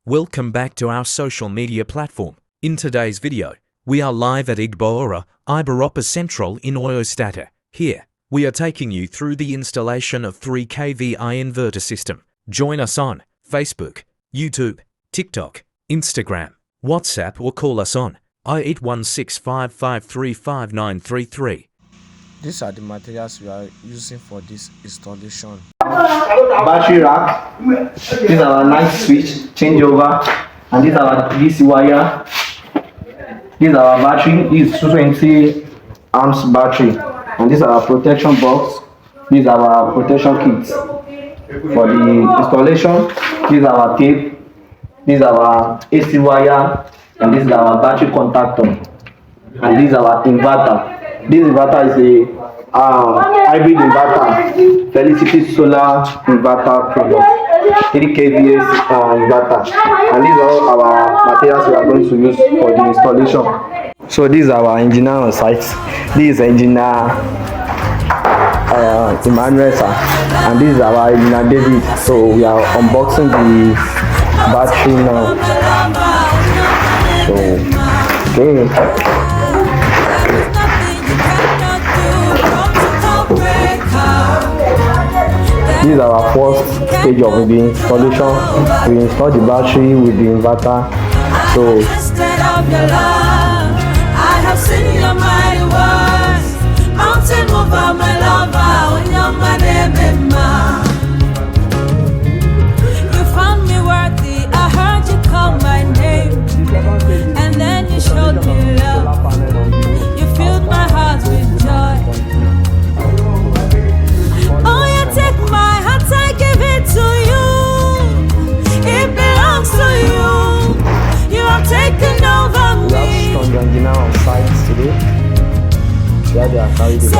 Welcome back to our social media platform. In today's video, we are live at Igboora, Iberopa Central in Oyostata. Here, we are taking you through the installation of 3 kVi inverter system. Join us on Facebook, YouTube, TikTok, Instagram, WhatsApp or call us on 081655353933. These are the materials we are using for this installation. Battery rack, this is our night switch changeover, and this is our DC wire. This is our battery, this is 220 amps battery, and this is our protection box. This is our protection kit for the installation. This is our tape, this is our AC wire, and this is our battery contactor, and this is our inverter. This inverter is a hybrid inverter, Felicity Solar inverter product, 3 kVA inverter, and these are all our materials we are going to use for the installation. So these are our engineer on site. This is engineer Emmanuel, and this is our engineer David. So we are unboxing the battery now. So okay. This is our first stage of the installation. We install the battery with the inverter. So I have seen your mighty words, mountain over my lover, when you're my name, you found me worthy. I heard you call my name, and then you showed me love. You filled my heart with joy. Oh, you take my heart, I give it to you. It belongs to you. You have taken over me. we have strong engineer on site today. Yeah, they are carried it.